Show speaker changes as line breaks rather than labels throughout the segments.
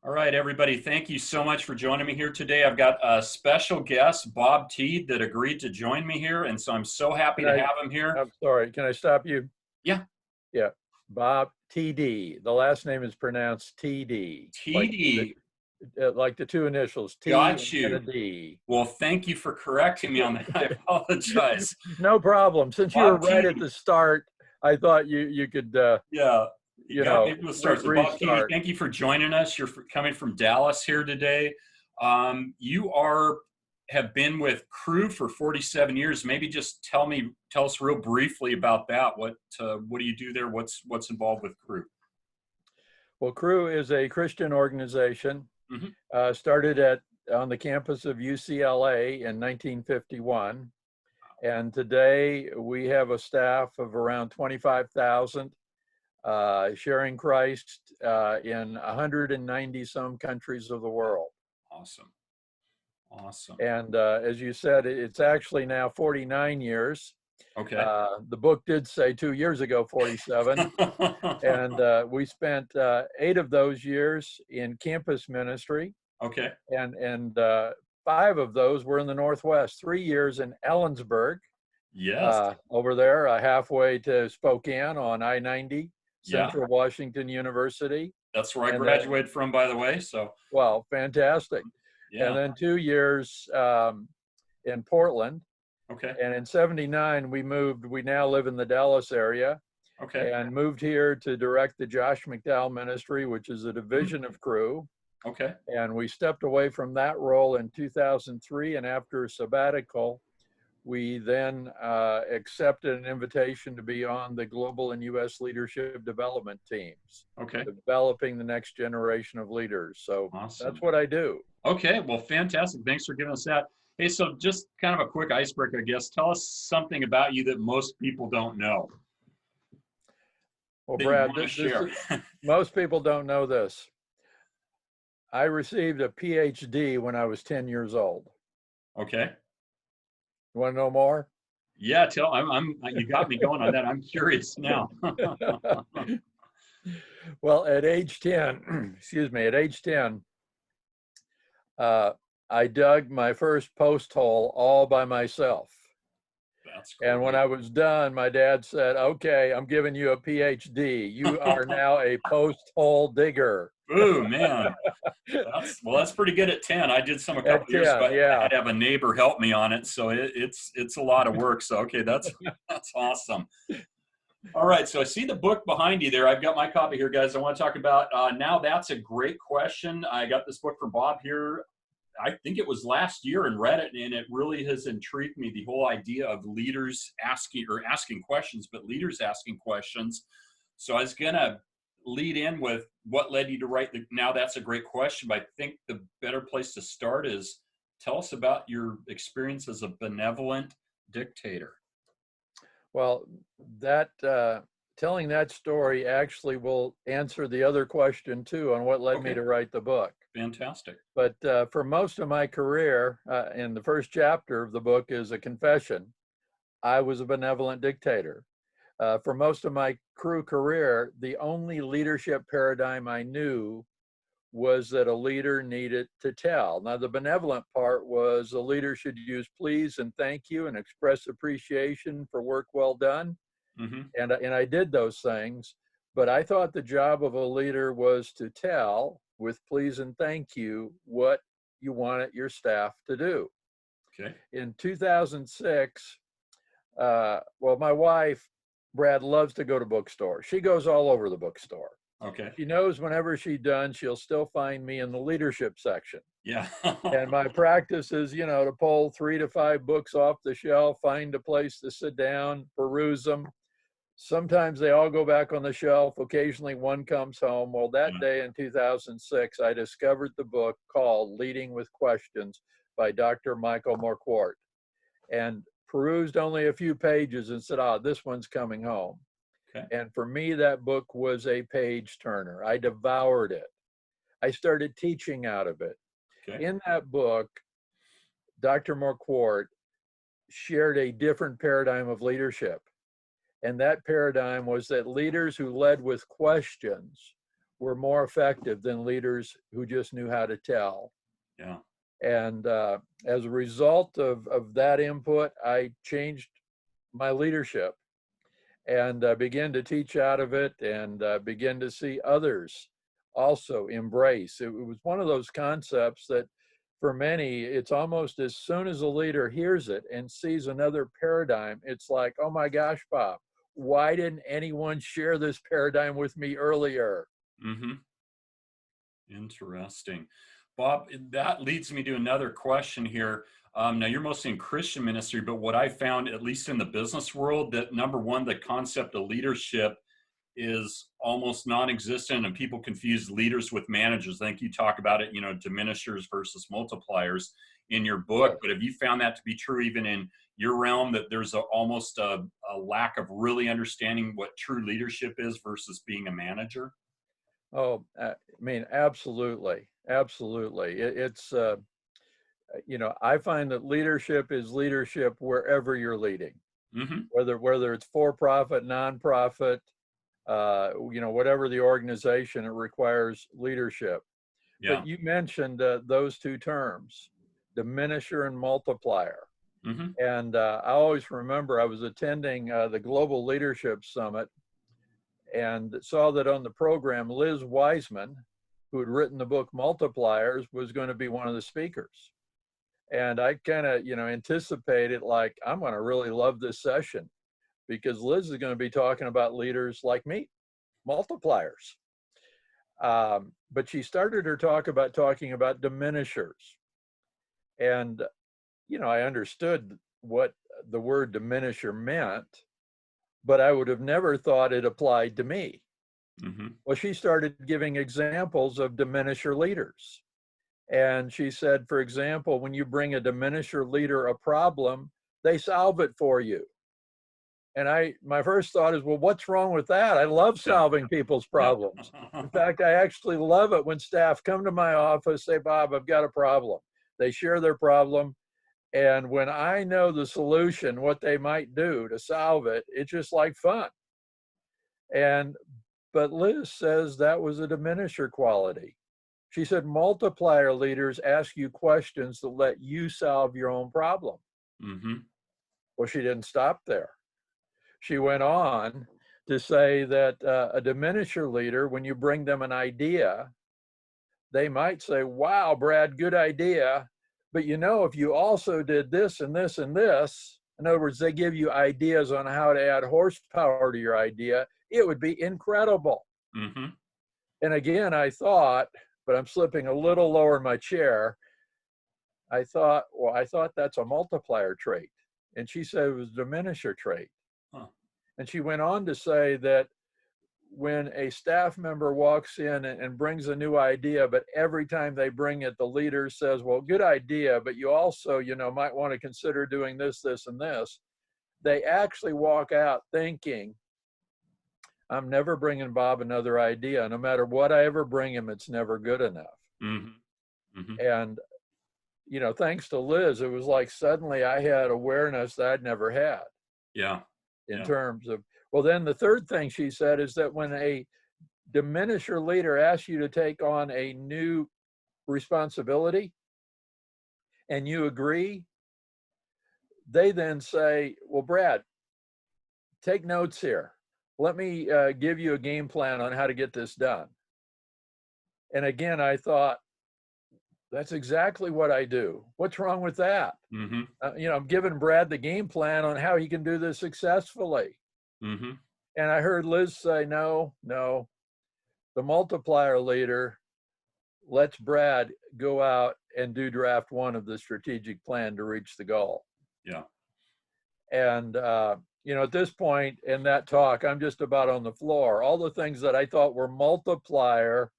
All right, everybody, thank you so much for joining me here today. I've got a special guest, Bob Teide, that agreed to join me here, and so I'm so happy
Can
to
I,
have him here.
I'm sorry, can I stop you?
Yeah,
Yeah, Bob TD. The last name is pronounced TD,
Teide,
like the two initials, T
got
and a
you.
D.
Well, thank you for correcting me on that. I apologize.
No problem. Since you were
Bob
right at
Teide,
the start, I thought you could,
yeah, you got me from the start. So, Bob Teide,
restart.
thank you for joining us. You're coming from Dallas here today. You have been with Crew for 47 years. Maybe just tell us real briefly about that. What do you do there? What's involved with Crew?
Well, Crew is a Christian organization,
Hmm.
started on the campus of UCLA in 1951. And today we have a staff of around 25,000, sharing Christ in 190 some countries of the world.
Awesome, awesome.
And as you said, it's actually now 49 years.
Okay.
The book did say 2 years ago, 47. And we spent 8 of those years in campus ministry.
Okay.
And 5 of those were in the Northwest, 3 years in Ellensburg,
Yes.
over there, halfway to Spokane on I-90,
Yeah.
Central Washington University.
That's where I
And then,
graduated from, by the way. So
well, fantastic.
yeah.
And then 2 years in Portland.
Okay.
And in 79, we moved. We now live in the Dallas area
Okay.
and moved here to direct the Josh McDowell Ministry, which is a division of Crew.
Okay.
And we stepped away from that role in 2003. And after a sabbatical, we then accepted an invitation to be on the global and U.S. leadership development teams,
Okay.
developing the next generation of leaders. So
Awesome.
that's what I do.
Okay. Well, fantastic. Thanks for giving us that. Hey, so just kind of a quick icebreaker, I guess. Tell us something about you that most people don't know
Well,
that you
Brad,
want to share.
most people don't know this. I received a PhD when I was 10 years old.
Okay.
You want to know more?
Yeah. You got me going on that. I'm curious now.
Well, at age 10, excuse me, at age 10, I dug my first post hole all by myself.
That's great.
And when I was done, my dad said, "Okay, I'm giving you a PhD. You are now a post hole digger."
Ooh, man. That's pretty good at 10. I did some a couple
At
of years ago.
10,
I
yeah.
had to have a neighbor help me on it, so it's a lot of work. So okay, that's awesome. All right, so I see the book behind you there. I've got my copy here, guys. I want to talk about Now That's a Great Question. I got this book from Bob here. I think it was last year and read it, and it really has intrigued me. The whole idea of leaders asking questions, but leaders asking questions. So I was gonna lead in with what led you to write Now That's a Great Question. But I think the better place to start is tell us about your experience as a benevolent dictator.
Well, that telling that story actually will answer the other question too on what led me
Okay,
to write the book.
fantastic.
But for most of my career, in the first chapter of the book is a confession. I was a benevolent dictator. For most of my Crew career, the only leadership paradigm I knew was that a leader needed to tell. Now, the benevolent part was a leader should use please and thank you and express appreciation for work well done.
Mm-hmm.
And I did those things, but I thought the job of a leader was to tell with please and thank you what you wanted your staff to do.
Okay.
In 2006, well, my wife, Brad, loves to go to bookstores. She goes all over the bookstore.
Okay.
She knows whenever she's done, she'll still find me in the leadership section.
Yeah.
And my practice is, to pull 3 to 5 books off the shelf, find a place to sit down, peruse them. Sometimes they all go back on the shelf. Occasionally one comes home. Well, that day in 2006, I discovered the book called Leading with Questions by Dr. Michael Marquardt, and perused only a few pages and said, this one's coming home.
Okay.
And for me, that book was a page turner. I devoured it. I started teaching out of it.
Okay.
In that book, Dr. Marquardt shared a different paradigm of leadership. And that paradigm was that leaders who led with questions were more effective than leaders who just knew how to tell.
Yeah.
And as a result of that input, I changed my leadership and began to teach out of it, and begin to see others also embrace. It was one of those concepts that for many, it's almost as soon as a leader hears it and sees another paradigm, it's like, oh my gosh, Bob, why didn't anyone share this paradigm with me earlier?
Mm-hmm. Interesting. Bob, that leads me to another question here. Now, you're mostly in Christian ministry, but what I found, at least in the business world, that number one, the concept of leadership is almost non-existent, and people confuse leaders with managers. I think you talk about it, diminishers versus multipliers in your book.
Yes.
But have you found that to be true even in your realm, that there's almost a lack of really understanding what true leadership is versus being a manager?
Oh, I mean, absolutely. Absolutely. It's, I find that leadership is leadership wherever you're leading,
Mm-hmm.
whether it's for-profit, nonprofit, whatever the organization, it requires leadership.
Yeah.
But you mentioned those two terms, diminisher and multiplier.
Mm-hmm.
And I always remember I was attending the Global Leadership Summit and saw that on the program, Liz Wiseman, who had written the book Multipliers, was going to be one of the speakers. And I kind of, anticipated, like, I'm going to really love this session because Liz is going to be talking about leaders like me, multipliers. But she started her talk about talking about diminishers. And, I understood what the word diminisher meant, but I would have never thought it applied to me.
Mm-hmm.
Well, she started giving examples of diminisher leaders. And she said, for example, when you bring a diminisher leader a problem, they solve it for you. And my first thought is, well, what's wrong with that? I love solving people's problems. In fact, I actually love it when staff come to my office, say, Bob, I've got a problem. They share their problem. And when I know the solution, what they might do to solve it, it's just like fun. But Liz says that was a diminisher quality. She said, multiplier leaders ask you questions that let you solve your own problem.
Mm-hmm.
Well, she didn't stop there. She went on to say that a diminisher leader, when you bring them an idea, they might say, wow, Brad, good idea. But if you also did this and this and this, in other words, they give you ideas on how to add horsepower to your idea, it would be incredible.
Mm-hmm.
And again, I thought, but I'm slipping a little lower in my chair. I thought that's a multiplier trait. And she said it was a diminisher trait.
Huh.
And she went on to say that when a staff member walks in and brings a new idea, but every time they bring it, the leader says, well, good idea, but you also, might want to consider doing this, this, and this. They actually walk out thinking, I'm never bringing Bob another idea. No matter what I ever bring him, it's never good enough.
Mm-hmm. Mm-hmm.
And, thanks to Liz, it was like suddenly I had awareness that I'd never had.
Yeah.
In terms of, well, then the third thing she said is that when a diminisher leader asks you to take on a new responsibility and you agree, they then say, well, Brad, take notes here. Let me give you a game plan on how to get this done. And again, I thought, that's exactly what I do. What's wrong with that?
Mm-hmm.
I'm giving Brad the game plan on how he can do this successfully.
Mm-hmm.
And I heard Liz say, no, the multiplier leader lets Brad go out and do draft one of the strategic plan to reach the goal.
Yeah.
And, at this point in that talk, I'm just about on the floor. All the things that I thought were multiplier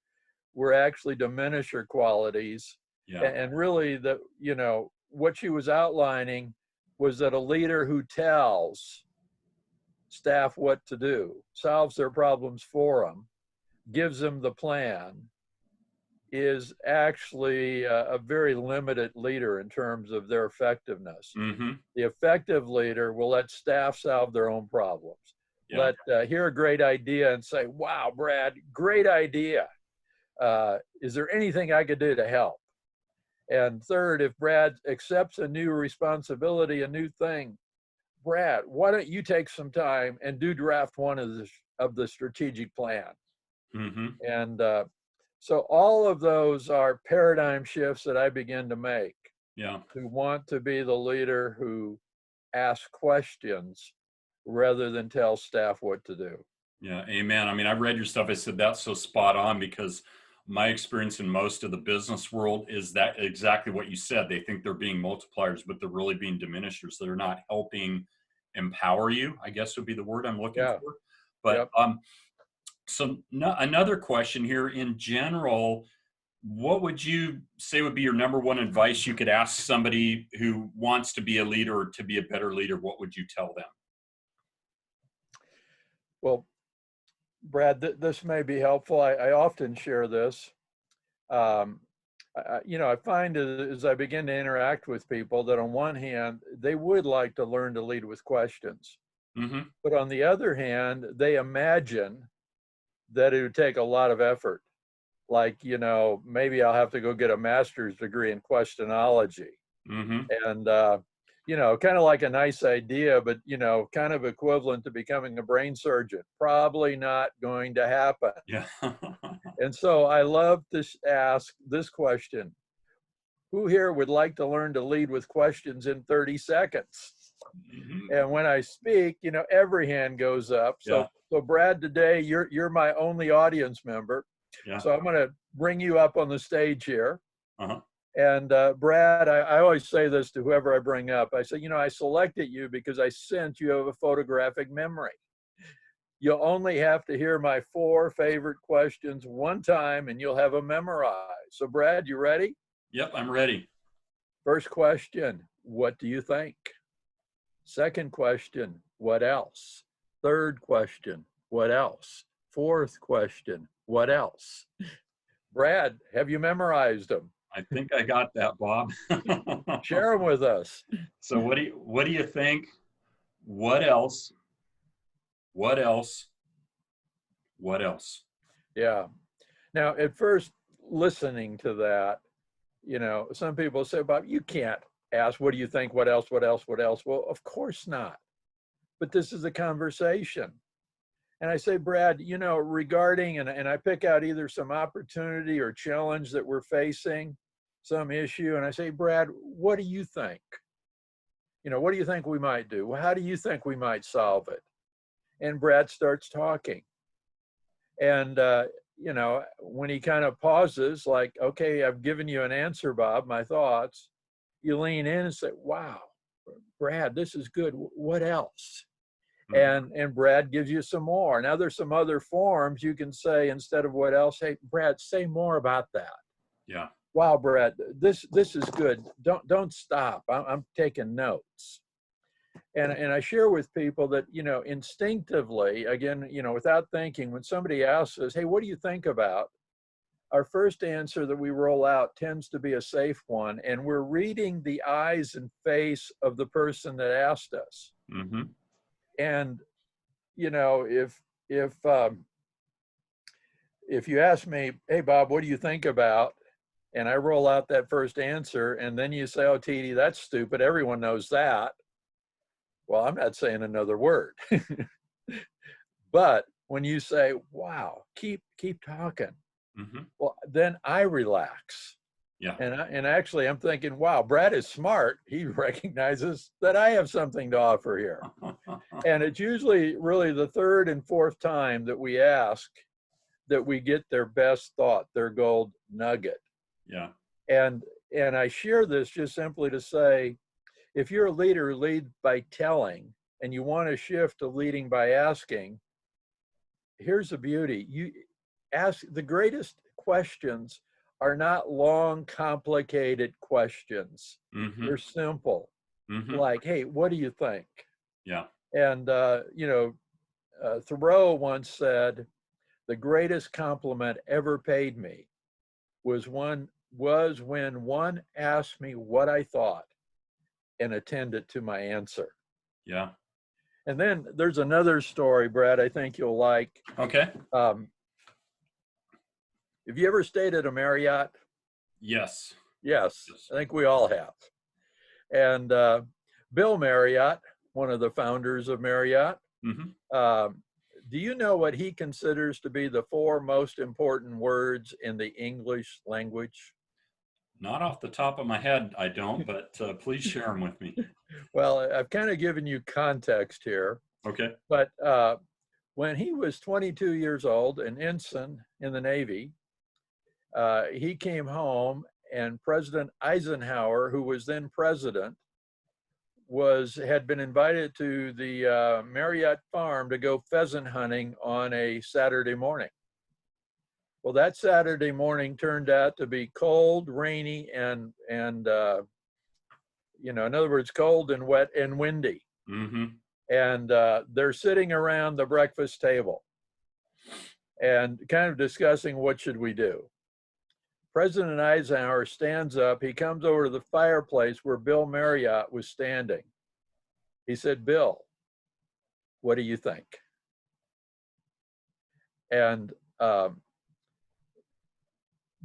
were actually diminisher qualities.
Yeah.
And really what she was outlining was that a leader who tells staff what to do, solves their problems for them, gives them the plan, is actually a very limited leader in terms of their effectiveness.
Mm-hmm.
The effective leader will let staff solve their own problems.
Yeah.
Hear a great idea and say, wow, Brad, great idea. is there anything I could do to help? And third, if Brad accepts a new responsibility, a new thing, Brad, why don't you take some time and do draft one of the strategic plan?
Mm-hmm.
And so all of those are paradigm shifts that I begin to make.
Yeah.
To want to be the leader who asks questions rather than tell staff what to do.
Yeah, amen. I mean, I've read your stuff. I said that's so spot on, because my experience in most of the business world is that exactly what you said. They think they're being multipliers, but they're really being diminishers. They're not helping empower you, I guess would be the word I'm looking
Yeah.
for. But
Yep.
so another question here in general, what would you say would be your number one advice you could ask somebody who wants to be a leader or to be a better leader? What would you tell them?
Well, Brad, this may be helpful. I often share this. Um, I find as I begin to interact with people that on one hand, they would like to learn to lead with questions.
Mm-hmm.
But on the other hand, they imagine that it would take a lot of effort. Like, maybe I'll have to go get a master's degree in questionology.
Mm-hmm.
And, kind of like a nice idea, but, kind of equivalent to becoming a brain surgeon. Probably not going to happen.
Yeah.
And so I love to ask this question. Who here would like to learn to lead with questions in 30 seconds?
Mm-hmm.
And when I speak, every hand goes up.
Yeah.
So Brad, today you're my only audience member.
Yeah.
So I'm going to bring you up on the stage here.
Uh-huh.
And Brad, I always say this to whoever I bring up. I say, I selected you because I sense you have a photographic memory. You'll only have to hear my 4 favorite questions one time and you'll have them memorized. So Brad, you ready?
Yep, I'm ready.
First question, what do you think? Second question, what else? Third question, what else? Fourth question, what else? Brad, have you memorized them?
I think I got that, Bob.
Share them with us.
So what do you think? What else? What else? What else?
Yeah. Now, at first, listening to that, some people say, Bob, you can't ask, what do you think? What else? What else? What else? Well, of course not. But this is a conversation. And I say, Brad, regarding, and I pick out either some opportunity or challenge that we're facing, some issue. And I say, Brad, what do you think? What do you think we might do? Well, how do you think we might solve it? And Brad starts talking. And, when he kind of pauses, like, okay, I've given you an answer, Bob, my thoughts, you lean in and say, wow, Brad, this is good. What else? And Brad gives you some more. Now there's some other forms you can say instead of what else. Hey, Brad, say more about that.
Yeah.
Wow, Brad, this is good. Don't stop. I'm taking notes. And I share with people that, instinctively, again, without thinking, when somebody asks us, hey, what do you think about? Our first answer that we roll out tends to be a safe one. And we're reading the eyes and face of the person that asked us.
Mm-hmm.
And, if you ask me, hey, Bob, what do you think about? And I roll out that first answer, and then you say, oh, Tiede, that's stupid. Everyone knows that. Well, I'm not saying another word. But when you say, wow, keep talking,
Mm-hmm.
well, then I relax.
Yeah.
And actually, I'm thinking, wow, Brad is smart. He recognizes that I have something to offer here. And it's usually really the third and fourth time that we ask that we get their best thought, their gold nugget.
Yeah.
And I share this just simply to say, if you're a leader, lead by telling, and you want to shift to leading by asking, here's the beauty. You ask the greatest questions are not long, complicated questions.
Mm-hmm.
They're simple.
Mm-hmm.
Like, hey, what do you think?
Yeah.
And, Thoreau once said, the greatest compliment ever paid me was when one asked me what I thought and attended to my answer.
Yeah.
And then there's another story, Brad, I think you'll like.
Okay.
Have you ever stayed at a Marriott?
Yes.
Yes,
Yes.
I think we all have. And Bill Marriott, one of the founders of Marriott,
Hmm.
do you know what he considers to be the 4 most important words in the English language?
Not off the top of my head, I don't, but please share them with me.
Well, I've kind of given you context here,
Okay.
but when he was 22 years old, an ensign in the Navy, he came home and President Eisenhower, who was then president, had been invited to the Marriott farm to go pheasant hunting on a Saturday morning. Well, that Saturday morning turned out to be cold, rainy, and in other words, cold and wet and windy.
Mm-hmm.
And they're sitting around the breakfast table and kind of discussing what should we do. President Eisenhower stands up. He comes over to the fireplace where Bill Marriott was standing. He said, "Bill, what do you think?" And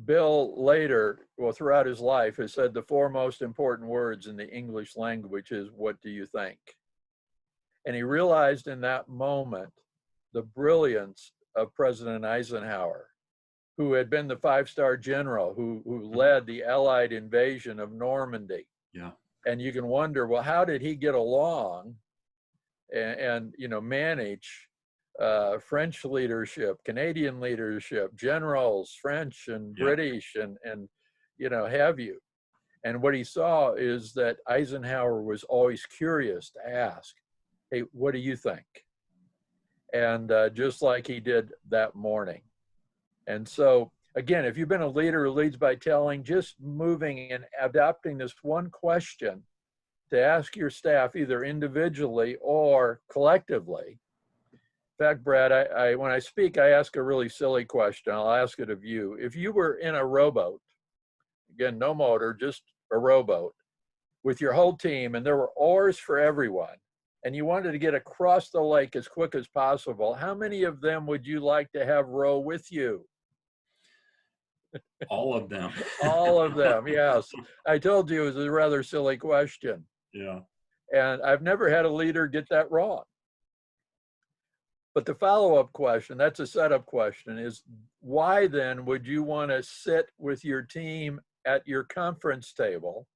Bill later, well, throughout his life, has said the 4 most important words in the English language is, "What do you think?" And he realized in that moment the brilliance of President Eisenhower, who had been the 5-star general who led the Allied invasion of Normandy.
Yeah.
And you can wonder, well, how did he get along and manage French leadership, Canadian leadership, generals, French and
Yeah.
British, and have you. And what he saw is that Eisenhower was always curious to ask, "Hey, what do you think?" And just like he did that morning. And so, again, if you've been a leader who leads by telling, just moving and adopting this one question to ask your staff either individually or collectively. In fact, Brad, when I speak, I ask a really silly question. I'll ask it of you. If you were in a rowboat, again, no motor, just a rowboat, with your whole team, and there were oars for everyone, and you wanted to get across the lake as quick as possible, how many of them would you like to have row with you?
All of them.
All of them, yes. I told you it was a rather silly question.
Yeah.
And I've never had a leader get that wrong. But the follow-up question, that's a setup question, is why then would you want to sit with your team at your conference table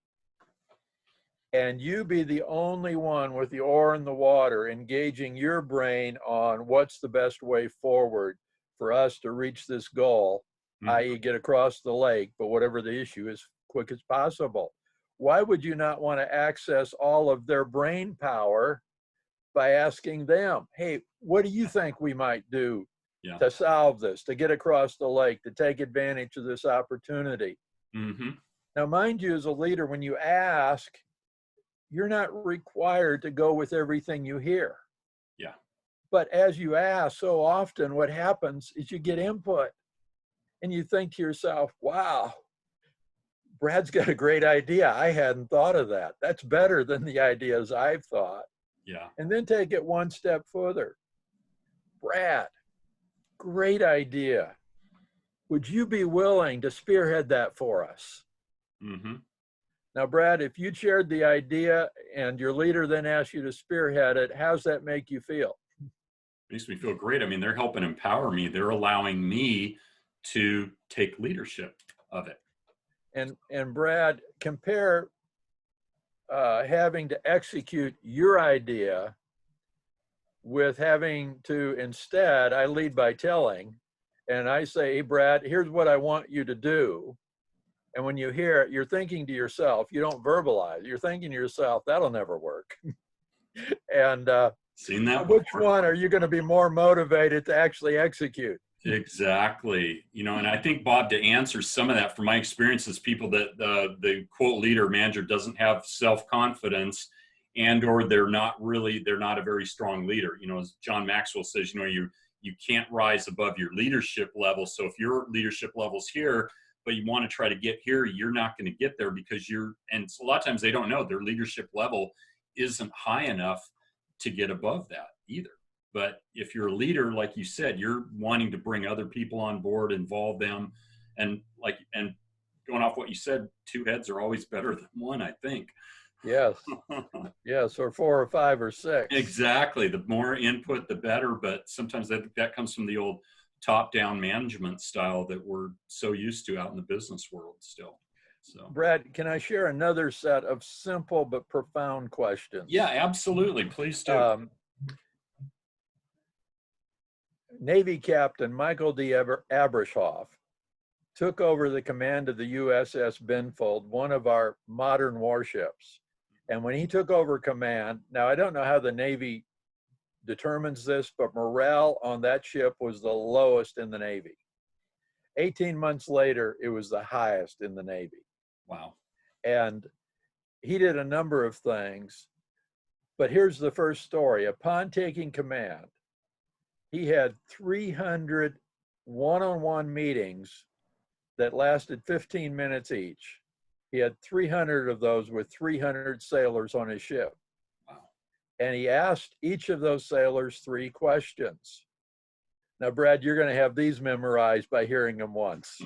and you be the only one with the oar in the water engaging your brain on what's the best way forward for us to reach this goal, i.e. get across the lake, but whatever the issue is, quick as possible? Why would you not want to access all of their brain power by asking them, "Hey, what do you think we might do to solve this, to get across the lake, to take advantage of this opportunity?"
Mm-hmm.
Now, mind you, as a leader, when you ask, you're not required to go with everything you hear.
Yeah.
But as you ask, so often what happens is you get input and you think to yourself, wow, Brad's got a great idea. I hadn't thought of that. That's better than the ideas I've thought.
Yeah.
And then take it one step further. Brad, great idea. Would you be willing to spearhead that for us?
Mm-hmm.
Now, Brad, if you shared the idea and your leader then asked you to spearhead it, how's that make you feel?
Makes me feel great. I mean, they're helping empower me. They're allowing me to take leadership of it.
And Brad, compare having to execute your idea with having to, instead, I lead by telling, and I say, "Hey, Brad, here's what I want you to do." And when you hear it, you're thinking to yourself, you don't verbalize, you're thinking to yourself, that'll never work. And
Seen that
which
before.
one are you going to be more motivated to actually execute?
Exactly. And I think, Bob, to answer some of that, from my experiences, people that the quote leader manager doesn't have self-confidence, and or they're not a very strong leader. As John Maxwell says, you can't rise above your leadership level. So if your leadership level's here, but you want to try to get here, you're not going to get there because and a lot of times they don't know their leadership level isn't high enough to get above that either. But if you're a leader, like you said, you're wanting to bring other people on board, involve them, and going off what you said, two heads are always better than one, I think.
Yes. Yes, or four or five or six.
Exactly. The more input, the better. But sometimes that comes from the old top-down management style that we're so used to out in the business world still. So,
Brad, can I share another set of simple but profound questions?
yeah, absolutely. Please do.
Navy Captain Michael D. Abrashoff took over the command of the USS Benfold, one of our modern warships. And when he took over command, now I don't know how the Navy determines this, but morale on that ship was the lowest in the Navy. 18 months later, it was the highest in the Navy.
Wow.
And he did a number of things, but here's the first story. Upon taking command, he had 300 one-on-one meetings that lasted 15 minutes each. He had 300 of those with 300 sailors on his ship.
Wow.
And he asked each of those sailors 3 questions. Now, Brad, you're going to have these memorized by hearing them once.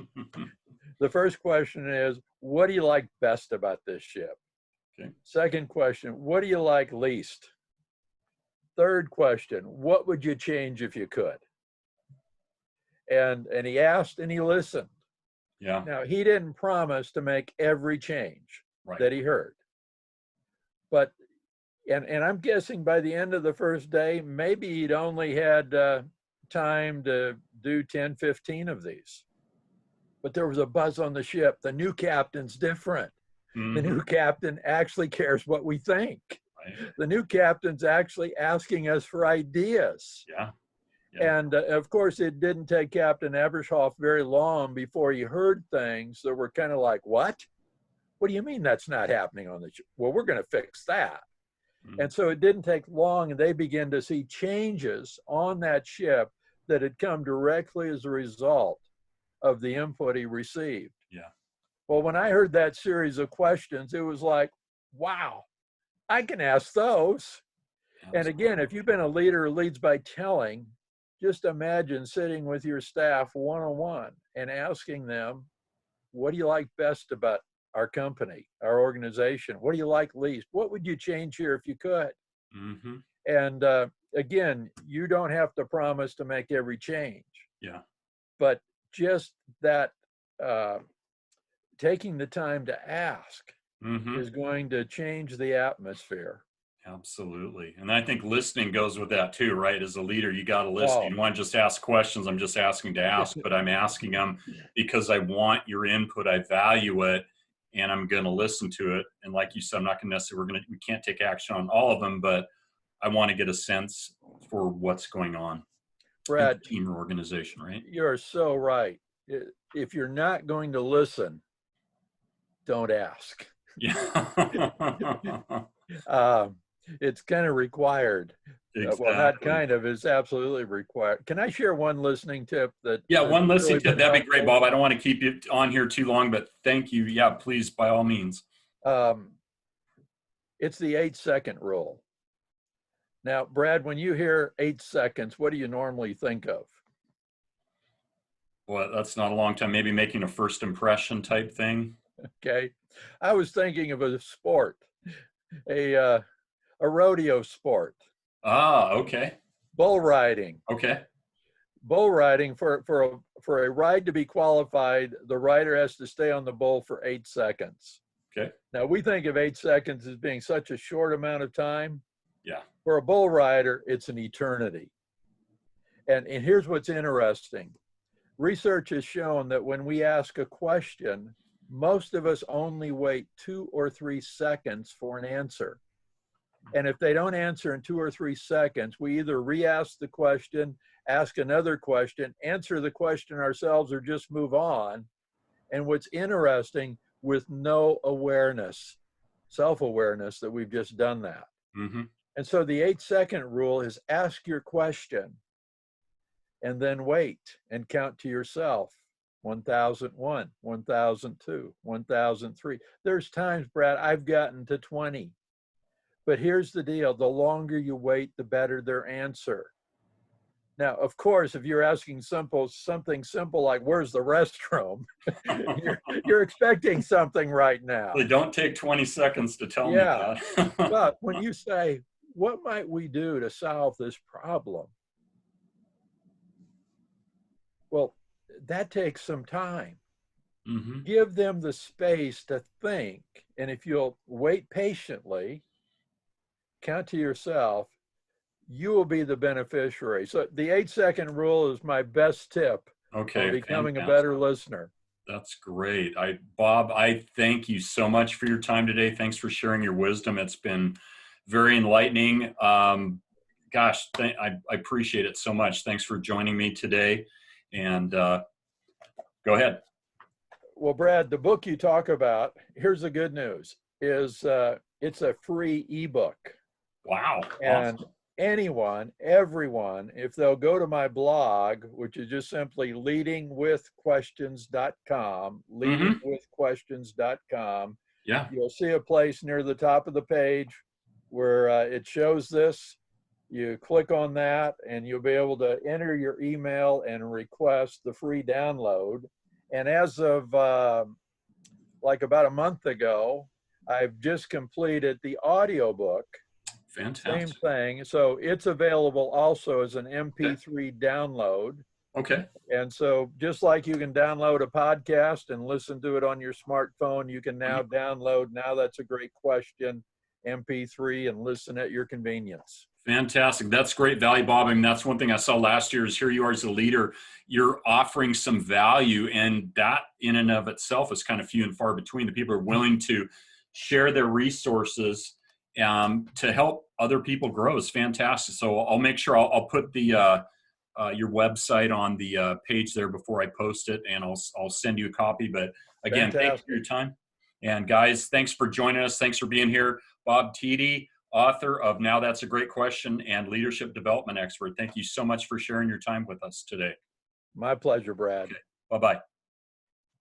The first question is, what do you like best about this ship?
Okay.
Second question, what do you like least? Third question, what would you change if you could? And he asked and he listened.
Yeah.
Now, he didn't promise to make every change that he heard. But, and I'm guessing by the end of the first day, maybe he'd only had time to do 10, 15 of these. But there was a buzz on the ship. The new captain's different. The new captain actually cares what we think. Right. The new captain's actually asking us for ideas.
Yeah.
And of course, it didn't take Captain Abrashoff very long before he heard things that were kind of like, what? What do you mean that's not happening on the ship? Well, we're going to fix that. And so it didn't take long, and they began to see changes on that ship that had come directly as a result of the input he received.
Yeah.
Well, when I heard that series of questions, it was like, wow, I can ask those. Absolutely. And again, if you've been a leader who leads by telling, just imagine sitting with your staff one-on-one and asking them, what do you like best about our company, our organization? What do you like least? What would you change here if you could?
Mm-hmm.
And again, you don't have to promise to make every change.
Yeah.
But just that taking the time to ask is going to change the atmosphere.
Absolutely. And I think listening goes with that too, right? As a leader, you got to listen. You don't want to just ask questions. I'm just asking to ask, but I'm asking them because I want your input. I value it, and I'm going to listen to it. And like you said, I'm not going to necessarily, we can't take action on all of them, but I want to get a sense for what's going on.
Brad,
team or organization, right?
You're so right. If you're not going to listen, don't ask.
Yeah.
It's kind of required.
Exactly.
Well, not kind of, is absolutely required. Can I share one listening tip that?
Yeah, one listening
really
tip. That'd be great, Bob. I don't want to keep you on here too long, but thank you. Yeah, please, by all means.
It's the 8-second rule. Now, Brad, when you hear 8 seconds, what do you normally think of?
Well, that's not a long time. Maybe making a first impression type thing.
Okay. I was thinking of a sport, a rodeo sport.
Ah, okay.
Bull riding.
Okay.
Bull riding, for a ride to be qualified, the rider has to stay on the bull for 8 seconds.
Okay.
Now, we think of 8 seconds as being such a short amount of time.
Yeah.
For a bull rider, it's an eternity. And here's what's interesting. Research has shown that when we ask a question, most of us only wait 2 or 3 seconds for an answer. And if they don't answer in 2 or 3 seconds, we either re-ask the question, ask another question, answer the question ourselves, or just move on. And what's interesting, with no awareness, self-awareness, that we've just done that.
Mm-hmm.
And so the 8-second rule is ask your question and then wait and count to yourself. 1001, 1002, 1003. There's times, Brad, I've gotten to 20. But here's the deal. The longer you wait, the better their answer. Now, of course, if you're asking something simple like where's the restroom, you're expecting something right now.
They don't take 20 seconds to tell me
Yeah.
that.
But when you say, what might we do to solve this problem? Well, that takes some time.
Mm-hmm.
Give them the space to think. And if you'll wait patiently, count to yourself, you will be the beneficiary. So the 8-second rule is my best tip on
Okay,
becoming a
fantastic.
better listener.
That's great. Bob, I thank you so much for your time today. Thanks for sharing your wisdom. It's been very enlightening. Gosh, I appreciate it so much. Thanks for joining me today. And go ahead.
Well, Brad, the book you talk about, here's the good news, is it's a free ebook.
Wow.
And
Awesome.
everyone, if they'll go to my blog, which is just simply leadingwithquestions.com, leadingwithquestions.com,
Yeah.
you'll see a place near the top of the page where it shows this. You click on that and you'll be able to enter your email and request the free download. And as of like about a month ago, I've just completed the audiobook.
Fantastic.
Same thing. So it's available also as an MP3 download.
Okay.
And so just like you can download a podcast and listen to it on your smartphone, you can now download Now That's a Great Question MP3 and listen at your convenience.
Fantastic. That's great value, Bob. I mean, that's one thing I saw last year is here you are as a leader, you're offering some value, and that in and of itself is kind of few and far between. The people are willing to share their resources to help other people grow is fantastic. So I'll make sure I'll put the your website on the page there before I post it, and I'll send you a copy. But again,
Fantastic.
thanks for your time. And guys, thanks for joining us. Thanks for being here. Bob Teide, author of Now That's a Great Question and leadership development expert. Thank you so much for sharing your time with us today.
My pleasure, Brad.
Okay. Bye-bye.